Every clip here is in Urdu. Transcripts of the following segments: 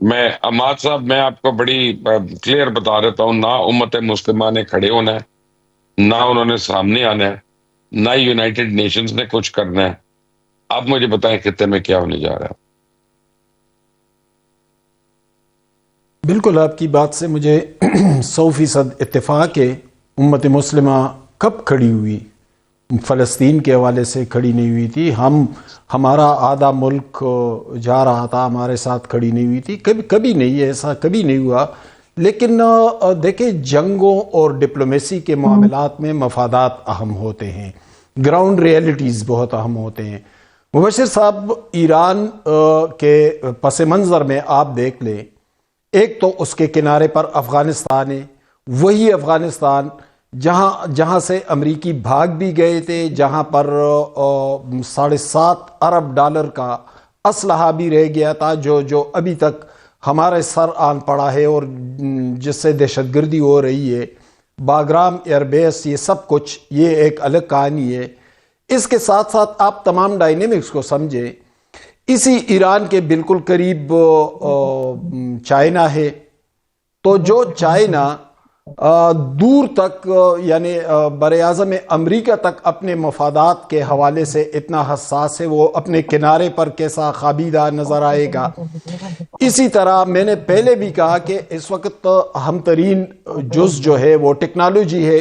میں اماد صاحب، میں آپ کو بڑی کلیئر بتا دیتا ہوں، نہ امت مسلمہ نے کھڑے ہونا ہے، نہ انہوں نے سامنے آنا ہے، نہ یونائٹڈ نیشنز نے کچھ کرنا ہے۔ آپ مجھے بتائیں خطے میں کیا ہونے جا رہا ہے؟ بالکل آپ کی بات سے مجھے 100% اتفاق ہے۔ امت مسلمہ کب کھڑی ہوئی؟ فلسطین کے حوالے سے کھڑی نہیں ہوئی تھی۔ ہمارا آدھا ملک جا رہا تھا، ہمارے ساتھ کھڑی نہیں ہوئی تھی، کبھی کبھی نہیں، ایسا کبھی نہیں ہوا۔ لیکن دیکھیں، جنگوں اور ڈپلومیسی کے معاملات میں مفادات اہم ہوتے ہیں، گراؤنڈ ریئلٹیز بہت اہم ہوتے ہیں۔ مبشر صاحب، ایران کے پس منظر میں آپ دیکھ لیں، ایک تو اس کے کنارے پر افغانستان ہے، وہی افغانستان جہاں سے امریکی بھاگ بھی گئے تھے، جہاں پر $7.5 ارب کا اسلحہ بھی رہ گیا تھا، جو ابھی تک ہمارے سر آن پڑا ہے، اور جس سے دہشت گردی ہو رہی ہے، باگرام ایئر بیس، یہ سب کچھ یہ ایک الگ کہانی ہے۔ اس کے ساتھ ساتھ آپ تمام ڈائنیمکس کو سمجھیں۔ اسی ایران کے بالکل قریب چائنا ہے، تو جو چائنا دور تک، یعنی بر اعظم امریکہ تک اپنے مفادات کے حوالے سے اتنا حساس ہے، وہ اپنے کنارے پر کیسا خوابیدہ نظر آئے گا۔ اسی طرح میں نے پہلے بھی کہا کہ اس وقت اہم ترین جز جو ہے وہ ٹیکنالوجی ہے۔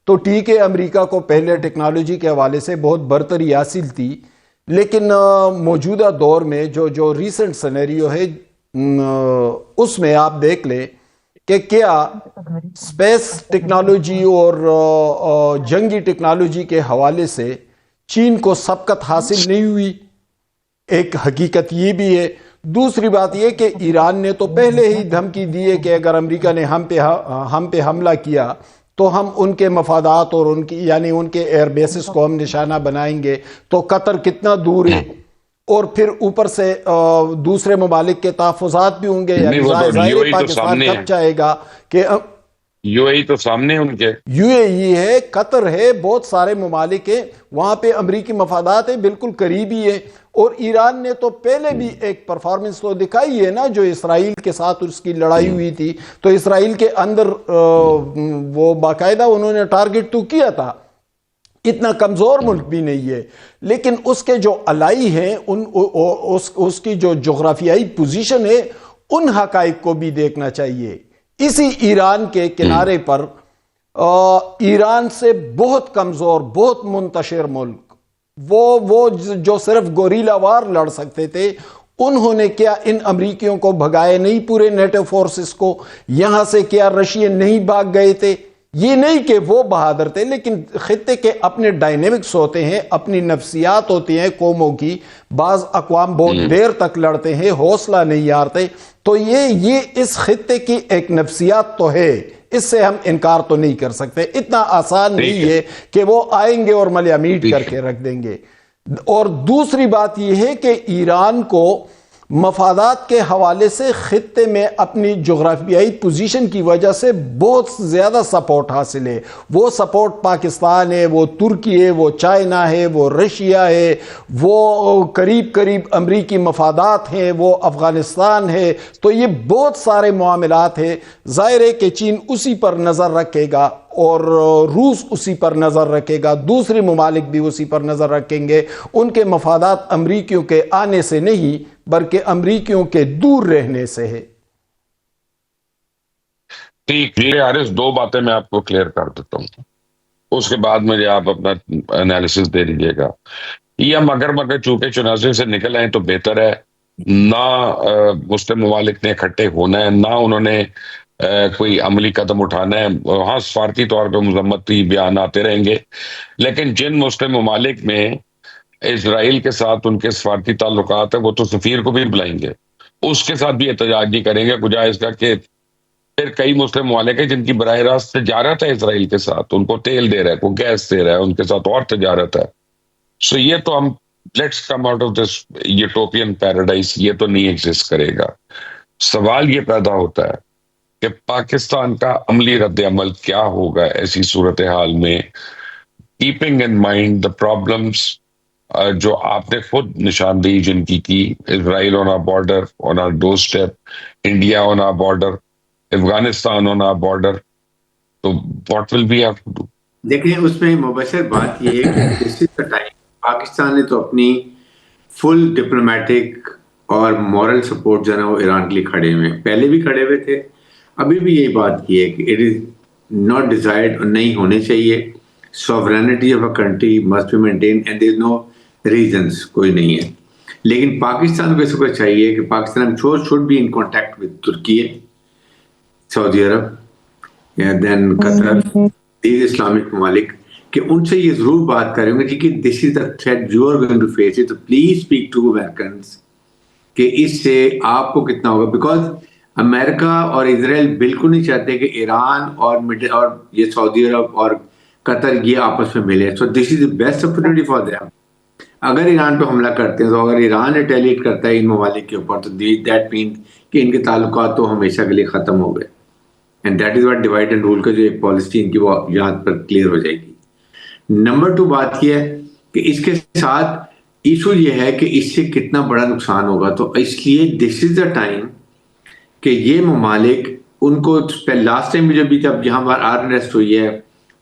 تو ٹھیک ہے، امریکہ کو پہلے ٹیکنالوجی کے حوالے سے بہت برتری حاصل تھی، لیکن موجودہ دور میں جو ریسنٹ سینیریو ہے، اس میں آپ دیکھ لیں کہ کیا اسپیس ٹیکنالوجی اور جنگی ٹیکنالوجی کے حوالے سے چین کو سبقت حاصل نہیں ہوئی۔ ایک حقیقت یہ بھی ہے۔ دوسری بات یہ کہ ایران نے تو پہلے ہی دھمکی دی ہے کہ اگر امریکہ نے ہم پہ حملہ کیا تو ہم ان کے مفادات اور یعنی ان کے ایئر بیسز کو ہم نشانہ بنائیں گے۔ تو قطر کتنا دور ہے، اور پھر اوپر سے دوسرے ممالک کے تحفظات بھی ہوں گے، نہیں، یعنی وہ تو ظاہر یو ہے اے تو پاکستان سامنے ہے، کب چاہے گا کہ یو اے تو سامنے ان کے۔ یو اے ای ہے، قطر ہے، بہت سارے ممالک ہیں، وہاں پہ امریکی مفادات ہیں، بالکل قریبی ہے۔ اور ایران نے تو پہلے بھی ایک پرفارمنس تو دکھائی ہے نا، جو اسرائیل کے ساتھ اس کی لڑائی ہوئی تھی، تو اسرائیل کے اندر وہ باقاعدہ انہوں نے ٹارگٹ تو کیا تھا۔ اتنا کمزور ملک بھی نہیں ہے، لیکن اس کے جو الائی ہیں، اس کی جو جغرافیائی پوزیشن ہے، ان حقائق کو بھی دیکھنا چاہیے۔ اسی ایران کے کنارے پر ایران سے بہت کمزور، بہت منتشر ملک، وہ جو صرف گوریلا وار لڑ سکتے تھے، انہوں نے کیا ان امریکیوں کو بھگائے نہیں؟ پورے نیٹو فورسز کو یہاں سے کیا رشین نہیں بھاگ گئے تھے؟ یہ نہیں کہ وہ بہادر تھے، لیکن خطے کے اپنے ڈائنیمکس ہوتے ہیں، اپنی نفسیات ہوتی ہیں قوموں کی۔ بعض اقوام بہت دیر تک لڑتے ہیں، حوصلہ نہیں ہارتے۔ تو یہ اس خطے کی ایک نفسیات تو ہے، اس سے ہم انکار تو نہیں کر سکتے۔ اتنا آسان ٹھیک نہیں ہے، ہے کہ وہ آئیں گے اور ملیا میٹ کر ٹھیک ہے۔ کے رکھ دیں گے۔ اور دوسری بات یہ ہے کہ ایران کو مفادات کے حوالے سے خطے میں اپنی جغرافیائی پوزیشن کی وجہ سے بہت زیادہ سپورٹ حاصل ہے۔ وہ سپورٹ پاکستان ہے، وہ ترکی ہے، وہ چائنا ہے، وہ رشیا ہے، وہ قریب امریکی مفادات ہیں، وہ افغانستان ہے۔ تو یہ بہت سارے معاملات ہیں۔ ظاہر ہے کہ چین اسی پر نظر رکھے گا، اور روس اسی پر نظر رکھے گا، دوسری ممالک بھی اسی پر نظر رکھیں گے۔ ان کے مفادات امریکیوں کے آنے سے نہیں، بلکہ امریکیوں کے دور رہنے سے ہے۔ ٹھیک ہے حارث، دو باتیں میں آپ کو کلیئر کر دیتا ہوں، اس کے بعد مجھے آپ اپنا انالیسس دے دیجیے گا۔ یہ مگر چونکہ چنازع سے نکل آئے تو بہتر ہے۔ نہ مسلم ممالک نے اکٹھے ہونا ہے، نہ انہوں نے کوئی عملی قدم اٹھانا ہے۔ ہاں، سفارتی طور پہ مذمتی بیان آتے رہیں گے، لیکن جن مسلم ممالک میں اسرائیل کے ساتھ ان کے سفارتی تعلقات ہیں، وہ تو سفیر کو بھی بلائیں گے، اس کے ساتھ بھی احتجاج نہیں کریں گے، کجا اس کا کہ پھر کئی مسلم ممالک ہیں جن کی براہ راست تجارت ہے اسرائیل کے ساتھ، ان کو تیل دے رہا ہے، کوئی گیس دے رہا ہے، ان کے ساتھ اور تجارت ہے۔ سو یہ تو ہم let's come out of this utopian paradise, یہ تو نہیں ایگزسٹ کرے گا۔ سوال یہ پیدا ہوتا ہے کہ پاکستان کا عملی رد عمل کیا ہوگا ایسی صورتحال میں، keeping in mind the problems جو آپ نے خود نشاندہی جن کی Israel on our border on our doorstep, India on our border, Afghanistan on our border, تو what will be have to do? دیکھیں اس میں مبشر بات یہ ہے کہ this is the time, Pakistan نے تو اپنی فل ڈپلومیٹک اور مورل سپورٹ جو ہے نا وہ ایران کے لیے کھڑے ہوئے ہیں، پہلے بھی کھڑے ہوئے تھے، ابھی بھی یہی بات کی ہے کہ اٹ از ناٹ ڈیزائرڈ اور نہیں ہونے چاہیے. Sovereignty of a country must be maintain and there is no reasons, کوئی نہیں ہے. لیکن پاکستان کو اس کو چاہیے کہ Pakistan should be in contact with Turkey, Saudi Arab, then Qatar, these Islamic ممالک، کہ ان سے یہ ضرور بات کریں گے کہ this is the threat you are going to face it, please speak to Americans کہ اس سے آپ کو کتنا ہوگا. بیکاز امریکہ اور اسرائیل بالکل نہیں چاہتے کہ ایران اور یہ سعودی عرب اور قطر یہ آپس میں ملے. So this is the best opportunity for them. اگر ایران پہ حملہ کرتے ہیں تو اگر ایران ریٹیلیٹ کرتا ہے ان ممالک کے اوپر تو دیٹ مین کہ ان کے تعلقات تو ہمیشہ کے لیے ختم ہو گئے. And that is what divide and rule کا جو ایک پالیسی ان کی وہ یہاں پر کلیئر ہو جائے گی. نمبر 2 بات یہ ہے کہ اس کے ساتھ ایشو یہ ہے کہ اس سے کتنا بڑا نقصان ہوگا. تو اس لیے دس از دا ٹائم کہ یہ ممالک ان کو لاسٹ ٹائم جب یہاں پر آرسٹ ہوئی ہے،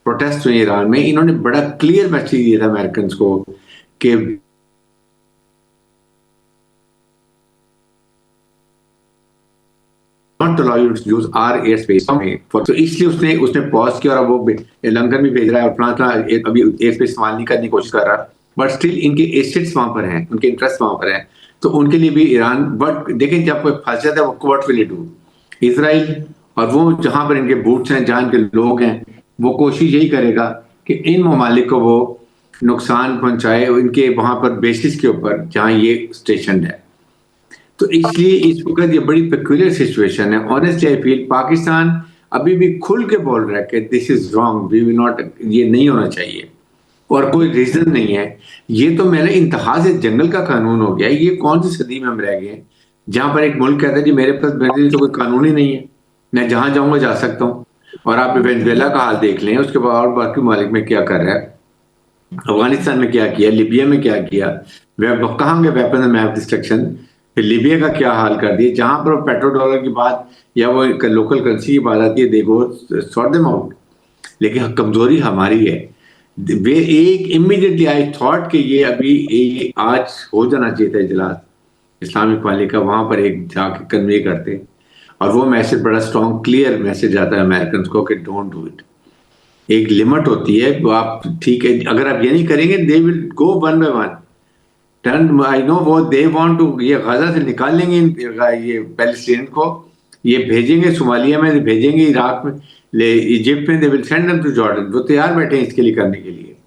پروٹیسٹ ہوئی ایران میں، انہوں نے بڑا کلیئر میسج دیا تھا امریکنس کو کہ تو اس لیے اس نے پاز کیا اور وہ لنکن بھی بھیج رہا ہے اور فلاں ابھی ایئر اسپیس استعمال نہیں کرنے کی کوشش کر رہا، بٹ اسٹل ان کے ایسٹس وہاں پر ہیں، ان کے انٹرسٹ وہاں پر ہیں. تو ان کے لیے بھی ایران، بٹ دیکھیں جب کوئی پھنس جاتا ہے واٹ ول ڈو اسرائیل، اور وہ جہاں پر ان کے بوٹس ہیں، جہاں ان کے لوگ ہیں، وہ کوشش یہی کرے گا کہ ان ممالک کو وہ نقصان پہنچائے ان کے وہاں پر بیسس کے اوپر جہاں یہ اسٹیشنڈ ہے. تو اس لیے اس وقت یہ بڑی پیکولر سچویشن ہے. آنیسٹلی آئی فیل پاکستان ابھی بھی کھل کے بول رہا ہے کہ this is wrong, we will not, یہ نہیں ہونا چاہیے، اور کوئی ریزن نہیں ہے. یہ تو میرے انتہا سے جنگل کا قانون ہو گیا. یہ کون سی صدی میں ہم رہ گئے ہیں جہاں پر ایک ملک کہتا ہے جی میرے پاس تو کوئی قانون ہی نہیں ہے، میں جہاں جاؤں گا جا سکتا ہوں. اور آپ وینزویلا کا حال دیکھ لیں، اس کے بعد اور باقی ممالک میں کیا کر رہا ہے، افغانستان میں کیا کیا، لیبیا میں کیا کیا، کہاں گے ویپن آف میس ڈسٹرکشن. پھر لیبیا کا کیا حال کر دیا، جہاں پر پیٹرو ڈالر کی بات یا وہ لوکل کرنسی کی بات آتی ہے، دے گو سارٹ دیم آؤٹ. لیکن کمزوری ہماری ہے. ایک امیڈیٹلی آئی تھاٹ کہ یہ ابھی آج ہو جانا چاہیے تھا اجلاس اسلامک ممالک کا، وہاں پر ایک جا کے کنوے کرتے، اور وہ میسج بڑا اسٹرانگ کلیئر میسج آتا ہے امریکنس کو کہ ڈونٹ ڈو اٹ. ایک لمٹ ہوتی ہے، وہ آپ ٹھیک ہے اگر آپ یہ نہیں کریں گے دے ول گو ون بائی ون. آئی نو وہ دے وانٹ ٹو، یہ غزہ سے نکال لیں گے یہ پیلسٹین کو، یہ بھیجیں گے صومالیہ میں، بھیجیں گے عراق میں، ایجپٹ میں، they will send them to Jordan. وہ تیار بیٹھے ہیں اس کے لیے کرنے کے لیے.